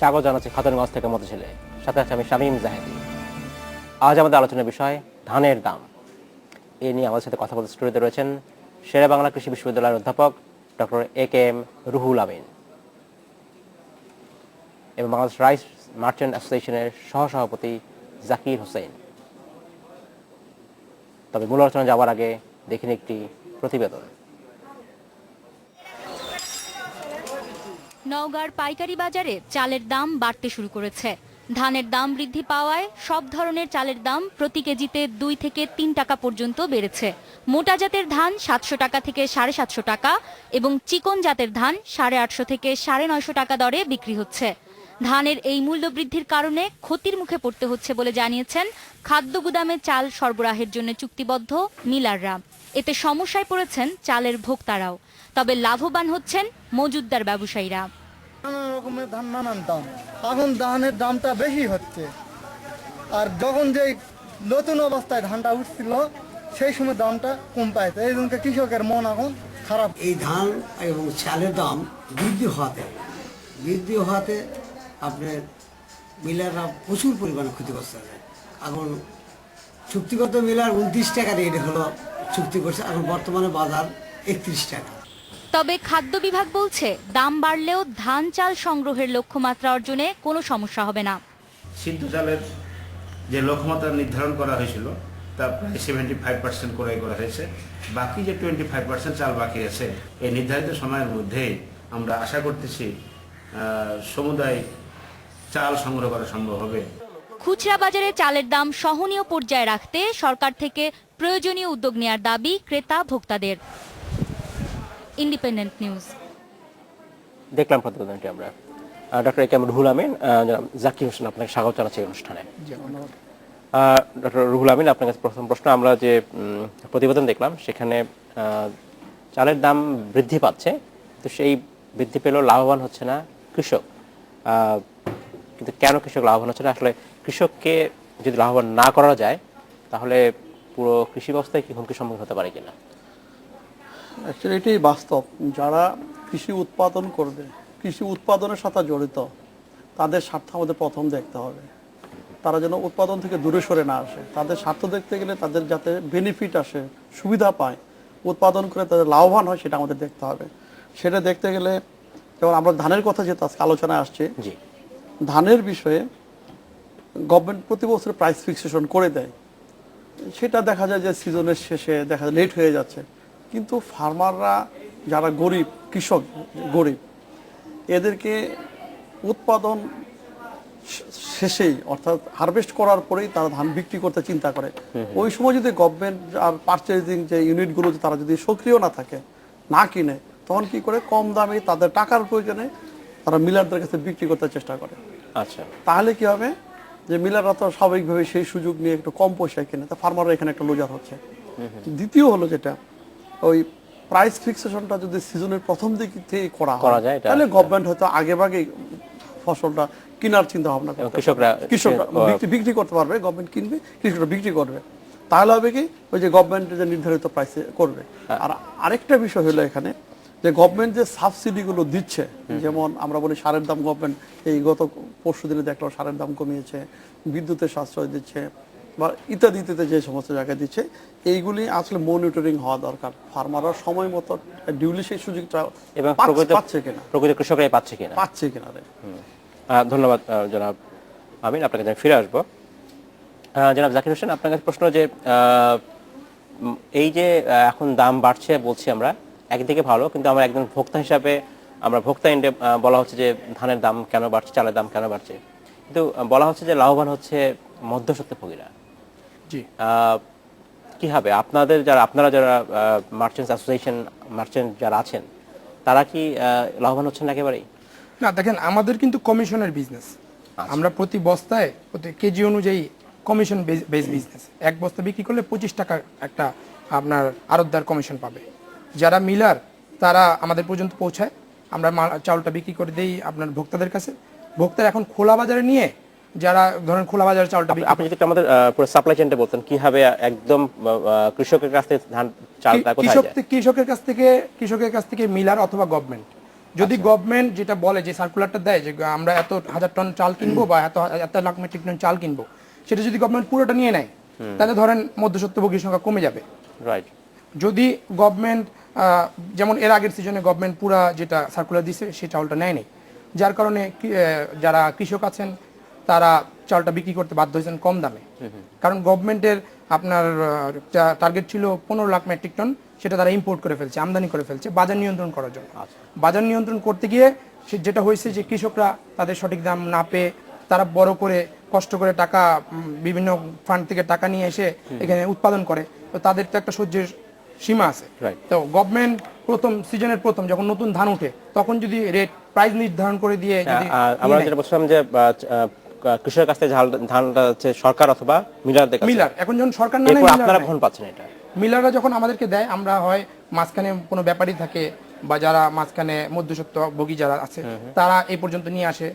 স্বাগত জানাচ্ছি খাতুনগঞ্জ থেকে মতিঝিলে। সাথে আছে আমি শামীম জাহেদি। আজ আমাদের আলোচনার বিষয় ধানের দাম। এ নিয়ে আমাদের সাথে কথা বলতে স্টুডিওতে রয়েছেন শেরে বাংলা কৃষি বিশ্ববিদ্যালয়ের অধ্যাপক ডক্টর এ.কে.এম. রুহুল আমিন এবং বাংলাদেশ রাইস মার্চেন্ট অ্যাসোসিয়েশনের সহসভাপতি জাকির হোসেন। তবে মূল আলোচনা যাওয়ার আগে দেখেন একটি প্রতিবেদন। নওগাঁর পাইকারি বাজারে চালের দাম বাড়তে শুরু করেছে। ধানের দাম বৃদ্ধি পাওয়ায় সব ধরনের চালের দাম প্রতি কেজিতে 2 থেকে 3 টাকা পর্যন্ত বেড়েছে। মোটা জাতের ধান 700 টাকা থেকে 750 টাকা এবং চিকন জাতের ধান 850 থেকে 950 টাকা দরে বিক্রি হচ্ছে। ধানের এই মূল্য বৃদ্ধির কারণে ক্ষতির মুখে পড়তে হচ্ছে বলে জানিয়েছেন খাদ্য গুদামে চাল সরবরাহের জন্য চুক্তিবদ্ধ মিলাররা। এতে সমস্যায় পড়েছেন চালের ভোক্তারাও। তবে লাভবান হচ্ছেন মজুতদার ব্যবসায়ীরা। নানা রকমের ধান নানান দাম, এখন ধানের দামটা বেশি হচ্ছে। আর যখন যে নতুন অবস্থায় ধানটা উঠছিল সেই সময় দামটা কম পাইছে, এই জন্য কৃষকের মন এখন খারাপ। এই ধান এবং চালের দাম বৃদ্ধি হওয়াতে আপনার মিলাররা প্রচুর পরিমাণে ক্ষতিগ্রস্ত হবে। এখন চুক্তিগত মিলার 29 টাকা রেট হলো চুক্তি করছে, এখন বর্তমানে বাজার 31 টাকা। তবে খাদ্য বিভাগ বলছে দাম বাড়লেও ধান চাল সংগ্রহের লক্ষ্যমাত্রা অর্জনে কোনো সমস্যা হবে না। সিদ্ধ চালের যে লক্ষ্যমাত্রা নির্ধারণ করা হয়েছিল তা প্রায় 75% ক্রয় করা হয়েছে। বাকি যে 25% চাল বাকি আছে, এই নির্ধারিত সময়ের মধ্যেই আমরা আশা করতেছি সমুদায় চাল সংগ্রহ করা সম্ভব হবে। খুচরা বাজারে চালের দাম সহনীয় পর্যায়ে রাখতে সরকার থেকে প্রয়োজনীয় উদ্যোগ নেওয়ার দাবি ক্রেতা ভোক্তাদের। Independent News. দেখলাম প্রতিবেদনটি আমরা। Doctor A K M. রুহুল আমিন, জাকির হোসেন, আপনাকে স্বাগত জানাচ্ছি এই অনুষ্ঠানে। ডক্টর রুহুল আমিন, আপনার কাছে প্রথম প্রশ্ন। আমরা যে প্রতিবেদন দেখলাম সেখানে চালের দাম বৃদ্ধি পাচ্ছে, তো সেই বৃদ্ধি পেলেও লাভবান হচ্ছে না কৃষক। কিন্তু কেন কৃষক লাভবান হচ্ছে না? আসলে কৃষককে যদি লাভবান না করা যায় তাহলে পুরো কৃষি ব্যবস্থায় কি হুমকির সম্মুখীন হতে পারে কিনা? অ্যাকচুয়ালি এটাই বাস্তব। যারা কৃষি উৎপাদন করবে, কৃষি উৎপাদনের সাথে জড়িত, তাদের স্বার্থ আমাদের প্রথম দেখতে হবে। তারা যেন উৎপাদন থেকে দূরে সরে না আসে। তাদের স্বার্থ দেখতে গেলে তাদের যাতে বেনিফিট আসে, সুবিধা পায়, উৎপাদন করে তাদের লাভবান হয়, সেটা আমাদের দেখতে হবে। সেটা দেখতে গেলে যেমন আমরা ধানের কথা যেহেতু আজকে আলোচনায় আসছে, ধানের বিষয়ে গভর্নমেন্ট প্রতি বছর প্রাইস ফিক্সেশন করে দেয়। সেটা দেখা যায় যে সিজনের শেষে দেখা যায় লেট হয়ে যাচ্ছে। কিন্তু ফার্মাররা যারা গরিব, কৃষক গরিব, এদেরকে উৎপাদন শেষেই অর্থাৎ হারভেস্ট করার পরেই তারা ধান বিক্রি করতে চিন্তা করে। ওই সময় যদি গভর্নমেন্ট আর পারচেজিং যে ইউনিটগুলো তারা যদি সক্রিয় না থাকে, না কিনে, তখন কি করে কম দামে তাদের টাকার প্রয়োজনে তারা মিলারদের কাছে বিক্রি করতে চেষ্টা করে। আচ্ছা, তাহলে কি হবে যে মিলাররা তো স্বাভাবিকভাবে সেই সুযোগ নিয়ে একটু কম পয়সায় কিনে, তা ফার্মাররা এখানে একটা লুজার হচ্ছে। দ্বিতীয় হলো যেটা, ওই প্রাইস ফিক্সেশনটা যদি সিজনের প্রথম দিক থেকে করা যায় তাহলে গভর্নমেন্ট হয়তো আগে ভাগে ফসলটা কেনার চিন্তা ভাবনা করবে, কৃষকরা বিক্রি করতে পারবে, গভর্নমেন্ট কিনবে, কৃষকরা বিক্রি করবে। তাহলে হবে কি, ওই যে গভর্নমেন্ট যে নির্ধারিত প্রাইসে করবে। আর আরেকটা বিষয় হলো এখানে যে গভর্নমেন্ট যে সাবসিডিগুলো দিচ্ছে, যেমন আমরা বলি সারের দাম, গভর্নমেন্ট এই গত পরশু দিনে দেখলাম সারের দাম কমিয়েছে, বিদ্যুতের সাশ্রয় দিচ্ছে বা ইত্যাদি ইত্যাদি যে সমস্ত জায়গায় দিচ্ছে, এইগুলি আসলে মনিটরিং হওয়া দরকার। ফার্মাররা সময় মতো ডিউলি সেই সুযোগটা পাচ্ছে কিনা, প্রকৃত কৃষকরাই পাচ্ছে কিনা। ধন্যবাদ জনাব আমিন, আপনার কাছে ফিরে আসবো। জনাব জাকির হোসেন, আপনার কাছে প্রশ্ন যে এই যে এখন দাম বাড়ছে বলছি আমরা, একদিকে ভালো, কিন্তু আমরা একজন ভোক্তা হিসাবে, আমরা ভোক্তা এন্ডে বলা হচ্ছে যে ধানের দাম কেন বাড়ছে, চালের দাম কেন বাড়ছে, কিন্তু বলা হচ্ছে যে লাভবান হচ্ছে মধ্যস্বত্বভোগীরা। জি, কি হবে আপনারা যারা মার্চেন্টস অ্যাসোসিয়েশন মার্চেন্ট যারা আছেন, তারা কি লাভবান হচ্ছেন একেবারেই? না, দেখেন আমাদের কিন্তু কমিশনের বিজনেস। আমরা প্রতি বস্তায় প্রতি কেজি অনুযায়ী কমিশন বেস বিজনেস। এক বস্তা বিক্রি করলে 25 টাকা একটা আপনার আড়তদার কমিশন পাবে। যারা মিলার তারা আমাদের পর্যন্ত পৌঁছায়, আমরা চাউলটা বিক্রি করে দেই আপনার ভোক্তাদের কাছে। ভোক্তারা এখন খোলা বাজারে নিয়ে, যারা ধরেন খোলা বাজারে চাউলটা, আপনি যদি আমাদের পুরো সাপ্লাই চেইনটা বলতেন, কিভাবে একদম কৃষকের কাছ থেকে ধান চালটা কোথায় যায়? কৃষকের কাছ থেকে মিলার অথবা গভর্নমেন্ট যদি গভর্নমেন্ট যেটা বলে যে সার্কুলারটা দেয় যে আমরা এত 1000 টন চাল কিনবো বা এত লাখ মেট্রিক টন চাল কিনবো, সেটা যদি গভর্নমেন্ট পুরোটা নিয়ে নেয় তাহলে ধরেন মধ্যস্বত্বভোগীর সংখ্যা কমে যাবে। রাইট। যদি গভর্নমেন্ট যেমন এর আগের সিজনে গভর্নমেন্ট পুরা যেটা সার্কুলার দিছে সেই চাউলটা নেয় নেই, যার কারণে যারা কৃষক আছেন তারা চালটা বিক্রি করতে বাধ্য হয়েছেন কম দামে। কারণ গভর্নমেন্টের আপনার টার্গেট ছিল 15 লাখ মেট্রিক টন, সেটা তারা ইম্পোর্ট করে ফেলছে, আমদানি করে ফেলছে বাজার নিয়ন্ত্রণ করার জন্য। বাজার নিয়ন্ত্রণ করতে গিয়ে যেটা হয়েছে যে কৃষকরা তাদের সঠিক দাম না পেয়ে তারা বড় করে কষ্ট করে টাকা বিভিন্ন ফান্ড থেকে টাকা নিয়ে এসে এখানে উৎপাদন করে, তো তাদের তো একটা সহ্যের সীমা আছে। তো গভর্নমেন্ট প্রথম সিজনের প্রথম যখন নতুন ধান উঠে তখন যদি রেট প্রাইস নির্ধারণ করে দিয়ে যদি আমরা যেটা বলছিলাম যে কৃষকের কাছ থেকে ধানটা হচ্ছে সরকার অথবা মিলারদের কাছে, মিলার এখন যখন সরকার না এরপর আপনারা কখন পাচ্ছেন এটা? মিলাররা যখন আমাদেরকে দেয় আমরা হয় মাঝখানে কোনো ব্যাপারী থাকে বা যারা মাঝখানে মধ্যস্বত্বভোগী যারা আছে তারা এই পর্যন্ত নিয়ে আসে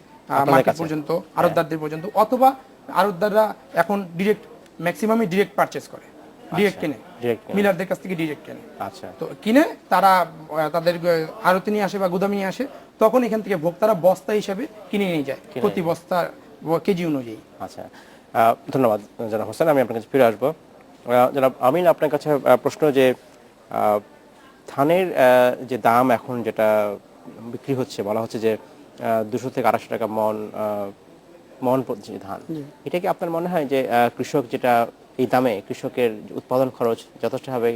মার্কেট পর্যন্ত, আড়তদারদের পর্যন্ত, অথবা আড়তদাররা এখন ডিরেক্ট ম্যাক্সিমামই ডিরেক্ট পারচেজ করে, ডিরেক্ট কেনে, মিলারদের কাছ থেকে ডিরেক্ট কেনে। আচ্ছা, তো কিনে তারা তাদের আড়তে নিয়ে আসে বা গুদামে নিয়ে আসে, তখন এখান থেকে ভোক্তারা বস্তা হিসাবে কিনে নিয়ে যায় প্রতি বস্তা কেজি অনুযায়ী। আচ্ছা, ধন্যবাদ জনাব হোসেন, আমি আপনার কাছে ফিরে আসবো। জনাব আমিন, আপনার কাছে প্রশ্ন যে ধানের যে দাম এখন যেটা বিক্রি হচ্ছে, বলা হচ্ছে যে 200 থেকে 250 টাকা মন যে ধান, এটা কি আপনার মনে হয় যে কৃষক যেটা এই দামে কৃষকের উৎপাদন খরচ যথেষ্টভাবে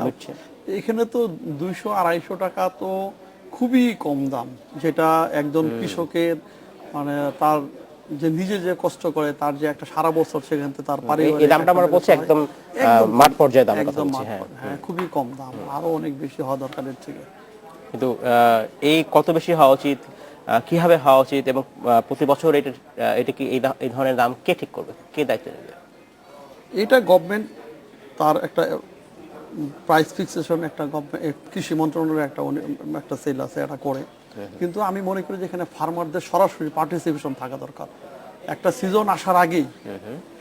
মিটছে? এখানে তো 200-250 টাকা তো খুবই কম দাম, যেটা একজন কৃষকের মানে তার যে নিজে যে কষ্ট করে তার যে একটা সারা বছর সেখান থেকে তার এই দামটা আমরা বলছি একদম মাঠ পর্যায়ে দামের কথা বলছি। হ্যাঁ, খুবই কম দাম, আরো অনেক বেশি হওয়া দরকারের থেকে। কিন্তু এই কত বেশি হওয়া উচিত, কিভাবে হওয়া উচিত, এবং প্রতি বছর এটা কি এই ধরনের দাম কে ঠিক করবে, কে দায়িত্ব নেবে? এটা গভর্নমেন্ট তার একটা প্রাইস ফিক্সেশন একটা কৃষি মন্ত্রণালয়ের একটা সেল আছে, এটা করে। কিন্তু আমি মনে করি যে এখানে ফার্মারদের সরাসরি পার্টিসিপেশন থাকা দরকার। একটা সিজন আসার আগেই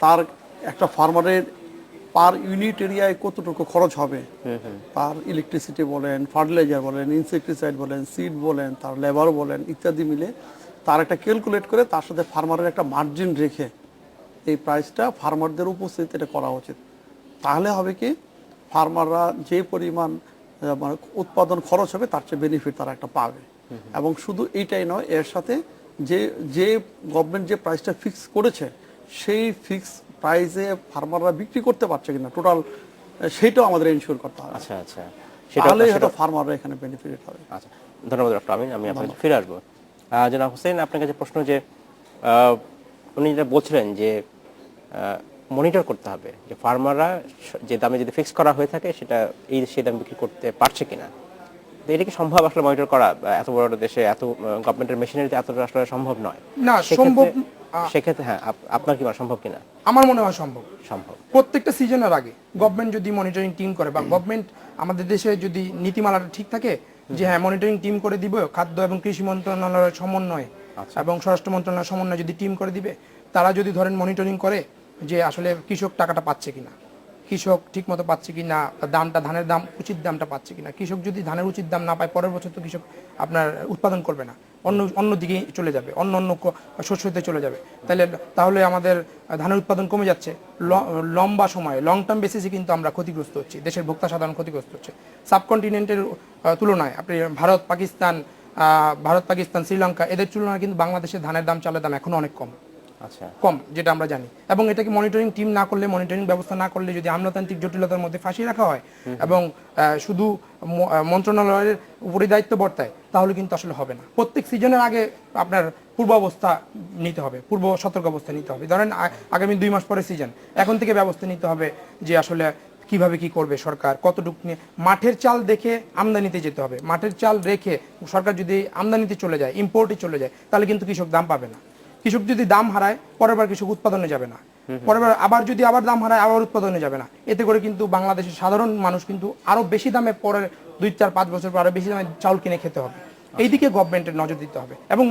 তার একটা ফার্মারের পার ইউনিট এরিয়ায় কতটুকু খরচ হবে, তার ইলেকট্রিসিটি বলেন, ফার্টিলাইজার বলেন, ইনসেকটিসাইড বলেন, সিড বলেন, তার লেবার বলেন ইত্যাদি মিলে তার একটা ক্যালকুলেট করে তার সাথে ফার্মারের একটা মার্জিন রেখে এই প্রাইসটা ফার্মারদের উপস্থিতিতে করা উচিত। তাহলে হবে কি, ফার্মাররা যে পরিমাণ মানে উৎপাদন খরচ হবে তার চেয়ে বেনিফিট তারা একটা পাবে। এবং শুধু এইটাই নয়, এর সাথে যে গভর্নমেন্ট যে প্রাইসটা ফিক্স করেছে সেই ফিক্স প্রাইসে ফার্মাররা বিক্রি করতে পারছে কিনা টোটাল, সেইটাও আমাদের এনশিওর করতে হবে। আচ্ছা আচ্ছা, তাহলে হয়তো ফার্মাররা এখানে বেনিফিট হবে। আচ্ছা, ধন্যবাদ ডক্টর আমিন, আমি আপনার কাছে ফিরে আসবো। জনাব হোসেন, আপনার কাছে প্রশ্ন যে উনি যেটা বলছিলেন যে মনিটর করতে হবে যে ফার্মাররা যে দামে যদি ফিক্স করা হয়ে থাকে সেটা সেই দাম বিক্রি করতে পারছে কিনা। এটা কি সম্ভব আসলে মনিটর করা? এত বড় দেশে এত গভর্নমেন্টের মেশিনারিতে এতটা আসলে সম্ভব নয়। না, সম্ভব। সেক্ষেত্রে হ্যাঁ, আপনার কি সম্ভব কিনা? আমার মনে হয় সম্ভব। সম্ভব। প্রত্যেকটা সিজনের আগে গভর্নমেন্ট যদি মনিটরিং টিম করে বা গভর্নমেন্ট আমাদের দেশে যদি নীতিমালাটা ঠিক থাকে যে হ্যাঁ মনিটরিং টিম করে দিব, খাদ্য এবং কৃষি মন্ত্রণালয়ের সমন্বয়ে এবং স্বরাষ্ট্র মন্ত্রণালয়ের সমন্বয়ে যদি টিম করে দিবে, তারা যদি ধরেন মনিটরিং করে যে আসলে কৃষক টাকাটা পাচ্ছে কিনা, কৃষক ঠিক মতো পাচ্ছে কিনা, দামটা ধানের দাম উচিত দামটা পাচ্ছে কিনা। কৃষক যদি ধানের উচিত দাম না পায় পরের বছর তো কৃষক আপনার উৎপাদন করবে না, অন্য দিকে চলে যাবে, অন্য শস্যতে চলে যাবে। তাহলে আমাদের ধানের উৎপাদন কমে যাচ্ছে। লম্বা সময়ে লং টার্ম বেসিসে কিন্তু আমরা ক্ষতিগ্রস্ত হচ্ছি, দেশের ভোক্তা সাধারণ ক্ষতিগ্রস্ত হচ্ছে। সাবকন্টিনেন্টের তুলনায় আপনি ভারত পাকিস্তান শ্রীলঙ্কা এদের তুলনায় কিন্তু বাংলাদেশের ধানের দাম চালের দাম এখনো অনেক কম। আচ্ছা, কম, যেটা আমরা জানি। এবং এটাকে মনিটরিং টিম না করলে, মনিটরিং ব্যবস্থা না করলে, যদি আমলাতান্ত্রিক জটিলতার মধ্যে ফাঁসিয়ে রাখা হয় এবং শুধু মন্ত্রণালয়ের উপরই দায়িত্ব বর্তায়, তাহলে কিন্তু আসলে হবে না। প্রত্যেক সিজনের আগে আপনার পূর্ব অবস্থা নিতে হবে, পূর্ব সতর্ক অবস্থা নিতে হবে। ধরেন আগামী 2 মাস পরে সিজন, এখন থেকে ব্যবস্থা নিতে হবে যে আসলে কিভাবে কি করবে সরকার, কতটুকু নিয়ে। মাঠের চাল দেখে আমদানিতে যেতে হবে। মাঠের চাল রেখে সরকার যদি আমদানিতে চলে যায়, ইম্পোর্টে চলে যায়, তাহলে কিন্তু কৃষক দাম পাবে না। কৃষক যদি দাম হারায়, পরের বার কৃষক উৎপাদনে যাবে না, পরের বার আবার দাম হারায়, আবার উৎপাদনে যাবে না। এতে করে কিন্তু বাংলাদেশের সাধারণ মানুষ কিন্তু আরো বেশি দামে পরের 2-4-5 বছর পর আরো বেশি দামে চাউল কিনে খেতে হবে। এইদিকে গভর্নমেন্টের নজর দিতে হবে এবং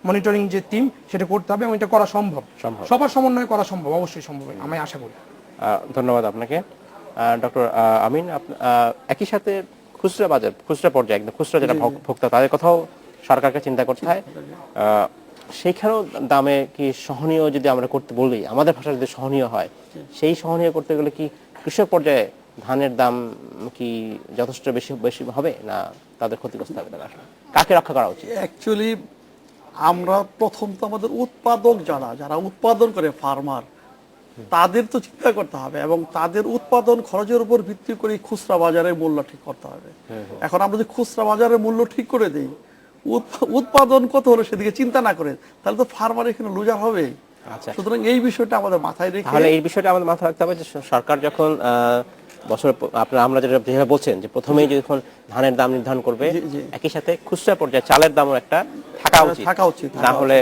মনিটরিং যে টিম সেটা করতে হবে এবং এটা করা সম্ভব। সবার সমন্বয়ে করা সম্ভব, অবশ্যই সম্ভব, আমি আশা করি। ধন্যবাদ আপনাকে ডক্টর আমিন। একই সাথে খুচরা বাজার, খুচরা পর্যায়ে একদম খুচরা যেটা ভোক্তা, তাদের কথাও সরকারকে চিন্তা করতে হয়। সেইখানেও দামে কি সহনীয় যদি আমরা করতে বলি, আমাদের ভাষা যদি সহনীয় হয়, সেই সহনীয় করতে গেলে কি কৃষক পর্যায়ে ধানের দাম কি যথেষ্ট বেশি বেশি হবে, না তাদের ক্ষতিগ্রস্ত হবে? তারা আসলে কাকে রক্ষা করা উচিত? অ্যাকচুয়ালি আমরা প্রথম তো আমাদের উৎপাদক যারা উৎপাদন করে ফার্মার, তাদের তো চিন্তা করতে হবে এবং তাদের উৎপাদন খরচের উপর ভিত্তি করে খুচরা বাজারের মূল্য ঠিক করতে হবে। এখন আমরা যদি খুচরা বাজারের মূল্য ঠিক করে দিই, উৎপাদন কত হলো সেদিকে চিন্তা না করে, তাহলে তো ফার্মার এখানে লুজার হবে। আচ্ছা, সুতরাং এই বিষয়টা আমাদের মাথায় রেখে, তাহলে এই বিষয়টা আমাদের মাথায় রাখতে হবে যে সরকার যখন বছর আমরা যেভাবে বলছেন যে প্রথমেই যখন ধানের দাম নির্ধারণ করবে, একই সাথে খুচরা পর্যায়ে চালের দামও একটা থাকা উচিত, না হলে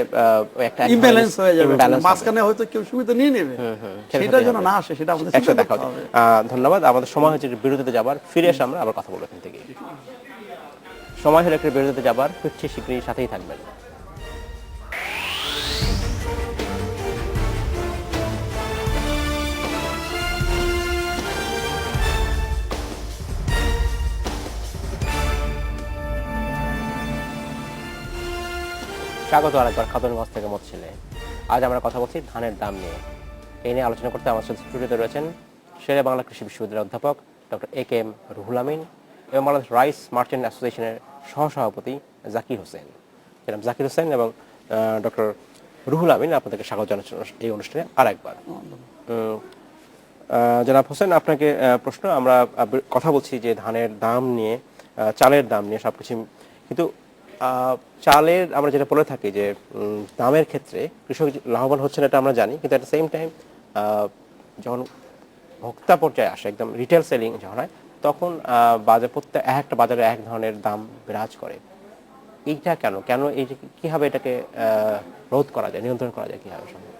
একটা ইমব্যালেন্স হয়ে যাবে, imbalance হবে। মাঝখানে হয়তো কেউ সুবিধা নিয়ে নেবে, সেটা যেন না আসে সেটা আমাদের একসাথে চিন্তা দেখা করতে হবে। হবে। ধন্যবাদ। আমাদের সময় হচ্ছে বিরতিতে যাবার, ফিরে এসে আমরা আবার কথা বলবো এখান থেকে। সময় হলে একটা বিরতিতে যাবার, ফিরছি শীঘ্রই, সাথেই থাকবেন। স্বাগত আরেকবার খাতুনগঞ্জ থেকে মৎছিলে। আজ আমরা কথা বলছি ধানের দাম নিয়ে। এই নিয়ে আলোচনা করতে আমার সাথে স্টুডিওতে রয়েছেন শেরে বাংলা কৃষি বিশ্ববিদ্যালয়ের অধ্যাপক ডক্টর এ.কে.এম. রুহুল আমিন এবং বাংলাদেশ রাইস মার্চেন্ট অ্যাসোসিয়েশনের সহসভাপতি জাকির হোসেন। জনাব জাকির হোসেন এবং ডক্টর রুহুল আমিন, আপনাদেরকে স্বাগত জানাচ্ছি এই অনুষ্ঠানে আরেকবার। জনাব হোসেন, আপনাকে প্রশ্ন। আমরা কথা বলছি যে ধানের দাম নিয়ে, চালের দাম নিয়ে সবকিছু, কিন্তু চালের আমরা যেটা বলে থাকি যে দামের ক্ষেত্রে কৃষক লাভবান হচ্ছেন, এটা আমরা জানি, কিন্তু অ্যাট দ্য সেম টাইম যখন ভোক্তা পর্যায়ে আসে, একদম রিটেল সেলিং যখন হয়, তখন বাজার প্রত্যেক একটা বাজারে এক ধরনের দাম বিরাজ করে। এইটা কেন এই যে কিভাবে এটাকে রোধ করা যায়, নিয়ন্ত্রণ করা যায় কিভাবে সম্ভব?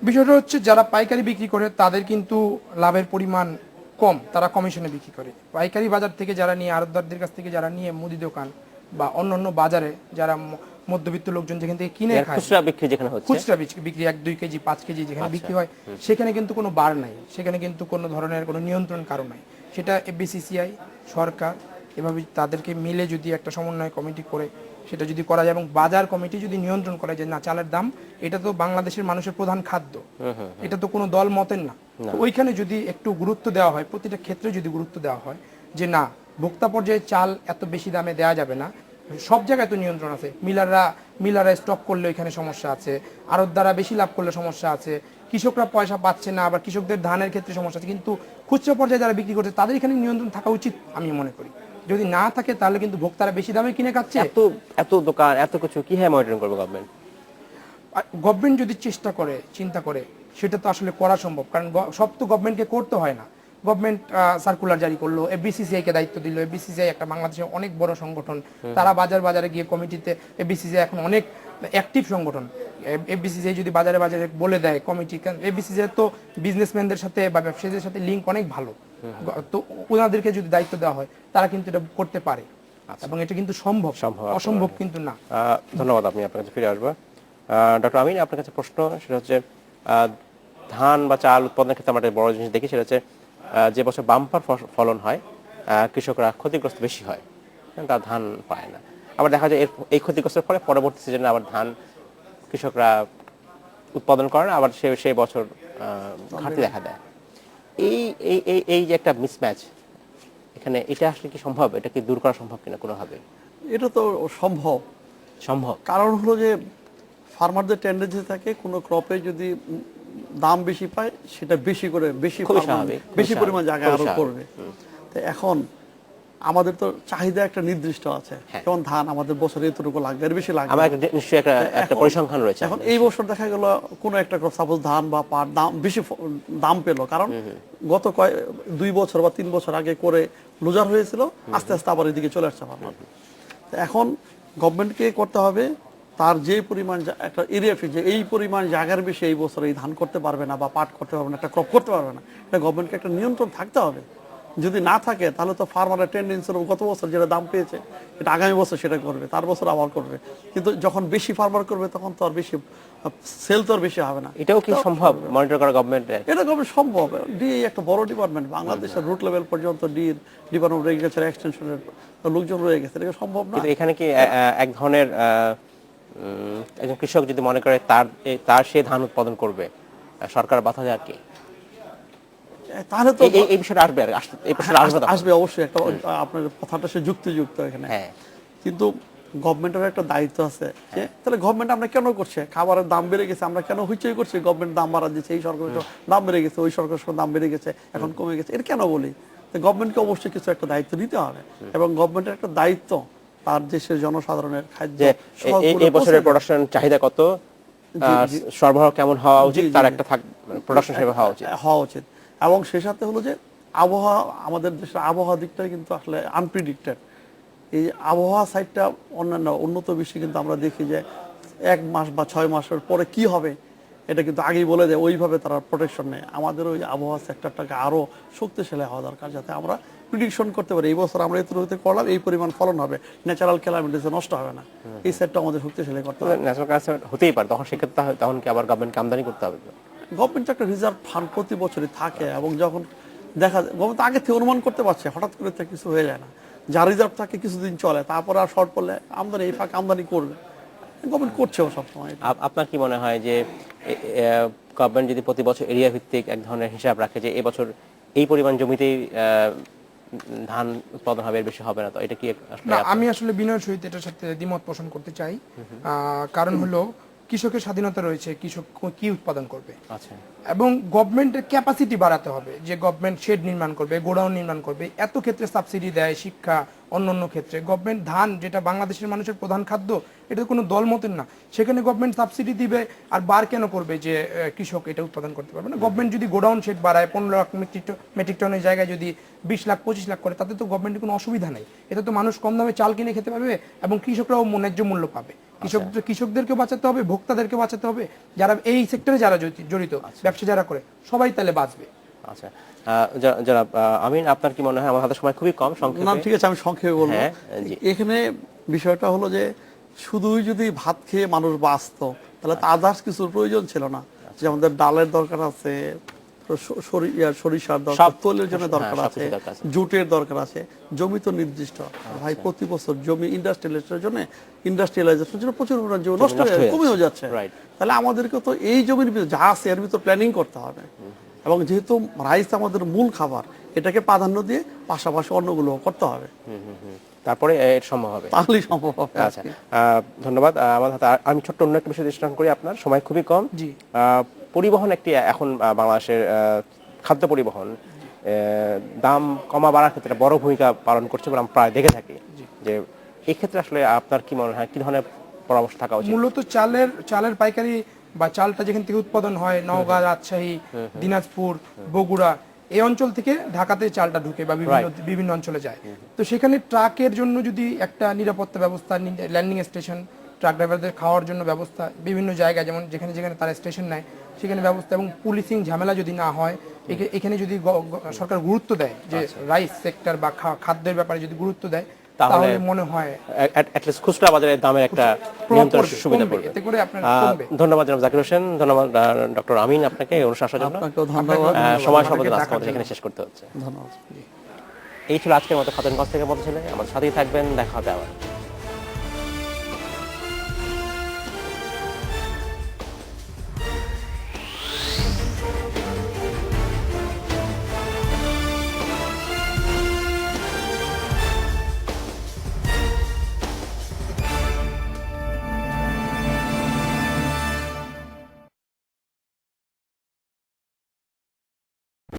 বিষয়টা হচ্ছে যারা পাইকারি বিক্রি করে তাদের কিন্তু লাভের পরিমাণ কম, তারা কমিশনে বিক্রি করে। পাইকারি বাজার থেকে যারা নিয়ে, আড়তদারদের কাছ থেকে যারা নিয়ে মুদি দোকান বা অন্যান্য বাজারে যারা মধ্যবিত্ত লোকজন যেখান থেকে কিনে খায়, খুচরা বিক্রি যেখানে হচ্ছে, খুচরা বিক্রি 1-2 কেজি 5 কেজি যেখানে বিক্রি হয়, সেখানে কিন্তু কোনো বার নাই, সেখানে কিন্তু কোনো ধরনের কোনো নিয়ন্ত্রণ কারণ নাই। সেটা এফবিসিসিআই, সরকার এভাবে তাদেরকে মিলে যদি একটা সমন্বয় কমিটি করে সেটা যদি করা যায় এবং বাজার কমিটি যদি নিয়ন্ত্রণ করে যে না, চালের দাম এটা তো বাংলাদেশের মানুষের প্রধান খাদ্য, এটা তো কোনো দল মতের না, তো ওইখানে যদি একটু গুরুত্ব দেওয়া হয়, প্রতিটা ক্ষেত্রে যদি গুরুত্ব দেওয়া হয় যে না, ভোক্তা পর্যায়ে চাল এত বেশি দামে দেওয়া যাবে না, সব জায়গায় তো নিয়ন্ত্রণ আছে। মিলাররা স্টক করলে এখানে সমস্যা আছে, আড়তদাররা বেশি লাভ করলে সমস্যা আছে, কৃষকরা পয়সা পাচ্ছে না, আবার কৃষকদের ধানের ক্ষেত্রে সমস্যা আছে, কিন্তু খুচরা পর্যায়ে যারা বিক্রি করছে তাদের এখানে নিয়ন্ত্রণ থাকা উচিত আমি মনে করি। যদি না থাকে তাহলে কিন্তু ভোক্তারা বেশি দামে কিনে খাচ্ছে। এত দোকান, এত কিছু কিভাবে মনিটরিং করবে গভর্নমেন্ট? গভর্নমেন্ট যদি চেষ্টা করে, চিন্তা করে, সেটা তো আসলে করা সম্ভব, কারণ সব তো গভর্নমেন্টকে করতে হয় না। গভর্নমেন্ট সার্কুলার জারি করলো, এফবিসিসিআই কে দায়িত্ব দিল। এফবিসিসিআই একটা বাংলাদেশের অনেক বড় সংগঠন, তারা বাজারে গিয়ে কমিটিতে, এফবিসিসিআই এখন অনেক অ্যাক্টিভ সংগঠন। এফবিসিসিআই যদি বাজারে বলে দেয় কমিটি, এফবিসিসিআই তো বিজনেসম্যানদের সাথে বা ব্যবসায়ীদের সাথে লিঙ্ক অনেক ভালো, তো ওনাদেরকে যদি দায়িত্ব দেওয়া হয় তারা কিন্তু এটা করতে পারে এবং এটা কিন্তু সম্ভব, অসম্ভব কিন্তু না। ধন্যবাদ। আপনার কাছে ফিরে আসবো। ডক্টর আমিন, আপনার কাছে প্রশ্ন, সেটা হচ্ছে ধান বা চাল উৎপাদনের ক্ষেত্রে আমরা একটা বড় জিনিস দেখি, সেটা হচ্ছে যে বছর বাম্পার ফলন হয় কৃষকরা ক্ষতিগ্রস্ত বেশি হয়, তার ধান পায় না। আবার দেখা যায় এই ক্ষতিগ্রস্তের ফলে পরবর্তী সিজনে আবার ধান কৃষকরা উৎপাদন করে না, আবার সেই বছর ঘাটতি দেখা দেয়। এই যে একটা মিসম্যাচ এখানে, এটা আসলে কি সম্ভব? এটা কি দূর করা সম্ভব কিনা কোনোভাবে? এটা তো সম্ভব। কারণ হলো যে ফার্মারদের টেন্ডেন্সি থাকে কোনো ক্রপে যদি দাম বেশি পায় সেটা বেশি পরিমাণ জায়গায় আরো করবে। তো এখন আমাদের তো চাহিদা একটা নির্দিষ্ট আছে, যেমন ধান আমাদের বছরে এতটুকু লাগবে, এর বেশি লাগবে, নিশ্চয়ই একটা পরিসংখ্যান রয়েছে। এখন এই বছর দেখা গেল কোনো একটা ক্রপ, সাপোজ ধান বা পাট বেশি দাম পেলো, কারণ গত 2 বছর বা 3 বছর আগে করে লুজার হয়েছিল, আস্তে আস্তে আবার এদিকে চলে আসছে ফার্মার। এখন গভর্নমেন্টকে করতে হবে তার যে পরিমাণ একটা এরিয়া ফিট, যে এই পরিমাণ জায়গার বেশি এই বছর এই ধান করতে পারবে না বা পাট করতে পারবে না, একটা ক্রপ করতে পারবে না, এটা গভর্নমেন্টকে একটা নিয়ন্ত্রণ থাকতে হবে। যদি না থাকে তাহলে তো ফার্মারের টেন্ডেন্সি গত বছর যেটা দাম পেয়েছে এটা আগামী বছর সেটা করবে, তার বছর আবার করবে। কিন্তু যখন বেশি ফার্মার করবে তখন তো আর বেশি সেল তো আর বেশি হবে না। এটাও কি সম্ভব মনিটর করা গভর্নমেন্টের? এটা কবে সম্ভব? ডিএ একটা বড় ডিপার্টমেন্ট, বাংলাদেশের রুট লেভেল পর্যন্ত ডিপার্টমেন্ট অফ এগ্রিকালচার এক্সটেনশনের লোকজন রয়ে গেছে, এটা সম্ভব না। কিন্তু এখানে কি এক ধরনের একজন কৃষক যদি মনে করে তার সে ধান উৎপাদন করবে, সরকার বাধা দেয় আর কি? তাহলে তো এই বিষয়টা আসবে, এই প্রশ্নটা আসবে তখন। আসবে অবশ্যই। একটা আপনার কথাটা সে যুক্তিযুক্ত এখানে। হ্যাঁ, কিন্তু গভর্নমেন্টের একটা দায়িত্ব আছে যে তাহলে গভর্নমেন্ট আমরা কেন করছে, খাবারের দাম বেড়ে গেছে আমরা কেন হইচই করছি, গভর্নমেন্ট দাম বাড়া দিচ্ছে, এই সরকারের দাম বেড়ে গেছে, ওই সরকারের দাম বেড়ে গেছে, এখন কমে গেছে, এটা কেন বলি? গভর্নমেন্টকে অবশ্যই কিছু একটা দায়িত্ব নিতে হবে, এবং গভর্নমেন্টের একটা দায়িত্ব তার দেশের জনসাধারণের খাদ্য যে এই বছরের প্রোডাকশন চাহিদা কত, সরবরাহ কেমন হওয়া উচিত, তার একটা প্রোডাকশন সেভাবে হওয়া উচিত। এবং সেই সাথে হলো যে আবহাওয়া, আমাদের দেশের আবহাওয়া দিকটা কিন্তু আসলে আনপ্রিডিক্টেড। এই আবহাওয়া সাইডটা অন্যান্য উন্নত বিশ্বে কিন্তু আমরা দেখি যে 1 মাস বা 6 মাসের পরে কি হবে এটা কিন্তু আগেই বলে দেয়, ওইভাবে তারা প্রোটেকশন নেয়। আমাদের ওই আবহাওয়া সেক্টরটাকে আরো শক্তিশালী হওয়া দরকার, যাতে আমরা প্রিডিকশন করতে পারি এই বছর আমরা এত করলাম, এই পরিমাণ ফলন হবে, ন্যাচারাল ক্যালামিটিস নষ্ট হবে না। এই সেটটা আমাদের শক্তিশালী করতে হবে। ন্যাচারাল ক্যালামিটি হতেই পারে, তখন সেক্ষেত্রে তখন কি আবার গভর্নমেন্টকে আমদানি করতে হবে? গভর্নমেন্ট একটা রিজার্ভ ফান্ড প্রতি বছরই থাকে, এবং যখন দেখা যায় গভর্নমেন্ট আগে থেকে অনুমান করতে পারছে, হঠাৎ করে তো কিছু হয়ে যায় না। যা রিজার্ভ থাকে কিছুদিন চলে, তারপর আর শর্ট পড়লে আমদানি, এই ফাঁক আমদানি করবে, গভর্নমেন্ট করছেও সবসময়। আপনার কি মনে হয় যে গভর্নমেন্ট যদি প্রতি বছর এরিয়া ভিত্তিক এক ধরনের হিসাব রাখে যে এবছর এই পরিমাণ জমিতেই ধান উৎপাদন হবে, এর বেশি হবে না, তো এটা কি না, আমি আসলে বিনয়ের সহিত এটার সাথে দ্বিমত পোষণ করতে চাই। কারণ হলো কৃষকের স্বাধীনতা রয়েছে, কৃষক কি উৎপাদন করবে, আচ্ছা, এবং গভর্নমেন্টের ক্যাপাসিটি বাড়াতে হবে, যে গভর্নমেন্ট শেড নির্মাণ করবে, গোডাউন নির্মাণ করবে, এত ক্ষেত্রে সাবসিডি দেয়, শিক্ষা, অন্যান্য ক্ষেত্রে গভর্নমেন্ট ধান যেটা বাংলাদেশের মানুষের প্রধান খাদ্য, এটা কোনো দলমতের না, সেখানে গভর্নমেন্ট সাবসিডি দিবে আর বার কেন করবে যে কৃষক এটা উৎপাদন করতে পারবে না? গভর্নমেন্ট যদি গোডাউন শেড বাড়ায় 15 লাখ মেট্রিক টনের জায়গায় যদি 20 লাখ 25 লাখ করে, তাতে তো গভর্নমেন্টের কোনো অসুবিধা নেই। এটা তো মানুষ কম দামে চাল কিনে খেতে পারবে, এবং কৃষকরাও ন্যায্য মূল্য পাবে। কৃষকদেরকে বাঁচাতে হবে, ভোক্তাদেরকে বাঁচাতে হবে, যারা এই সেক্টরে যারা জড়িত, ব্যবসা যারা করে, সবাই তাহলে বাঁচবে। আচ্ছা, জনাব আমিন, আপনার কি মনে হয়? আমার হাতে সময় খুবই কম, সংক্ষেপে। না, ঠিক আছে, আমি সংক্ষেপে বলবো। এখানে বিষয়টা হলো যে শুধুই যদি ভাত খেয়ে মানুষ বাঁচতো তাহলে তো আদার্স কিছুর প্রয়োজন ছিল না। যে আমাদের ডালের দরকার আছে, সরিষার দরকার, তৈলের জন্য দরকার আছে, জুটের দরকার আছে। জমি তো নির্দিষ্ট ভাই, প্রতি বছর জমি ইন্ডাস্ট্রিয়ালাইজেশনের জন্য প্রচুর পরিমাণ জমি নষ্ট হয়ে কমেও যাচ্ছে। তাহলে আমাদেরকে তো এই জমির ভিতরে যা আছে এর ভিতর প্ল্যানিং করতে হবে, এবং যেহেতু রাইস আমাদের মূল খাবার, এটাকে প্রাধান্য দিয়ে পাশাপাশি অন্যগুলো করতে হবে, তারপরে সম্ভব হবে, তাহলেই সম্ভব হবে। আচ্ছা, ধন্যবাদ। আমার হাতে আমি ছোট্ট অন্য একটা বিষয় দৃষ্টান্ত করি, আপনার সময় খুবই কম। জি, পরিবহন একটি এখন বাংলাদেশের খাদ্য পরিবহন দাম কমা বাড়ার ক্ষেত্রে বড় ভূমিকা পালন করছে বলে আমরা প্রায় দেখে থাকি। যে এই ক্ষেত্রে আসলে আপনার কি মনে হয়, কি ধরনের পরামর্শ থাকা উচিত? মূলত চালের পাইকারি বা চালটা যেখান থেকে উৎপাদন হয়, নওগাঁ, রাজশাহী, দিনাজপুর, বগুড়া, এই অঞ্চল থেকে ঢাকাতে চালটা ঢুকে বা বিভিন্ন অঞ্চলে যায়। তো সেখানে ট্রাকের জন্য যদি একটা নিরাপত্তা ব্যবস্থা, ল্যান্ডিং স্টেশন, ট্রাক ড্রাইভারদের খাওয়ার জন্য ব্যবস্থা, বিভিন্ন জায়গায় যেমন যেখানে তারা স্টেশন নেয় সেখানে ব্যবস্থা, এবং পুলিশিং ঝামেলা যদি না হয়, এখানে যদি সরকার গুরুত্ব দেয় যে রাইস সেক্টর বা খাদ্যের ব্যাপারে যদি গুরুত্ব দেয়, তাহলে মনে হয় অ্যাটলিস্ট খুচরা বাজারে দামের একটা নিয়ন্ত্রণ সুবিধা পড়বে। এতে করে আপনার কমবে। ধন্যবাদ জনাব জাকির হোসেন, ধন্যবাদ ডক্টর আমিন, আপনাকে এই অনুষ্ঠানে আসার জন্য। আপনাকেও ধন্যবাদ। সময় সর্বদা আজকে এখানে শেষ করতে হচ্ছে। ধন্যবাদ। এই ছিল আজকের মতো খাতুনগঞ্জ থেকে মতো ছেলে, আমার সাথেই থাকবেন, দেখা হবে আবার।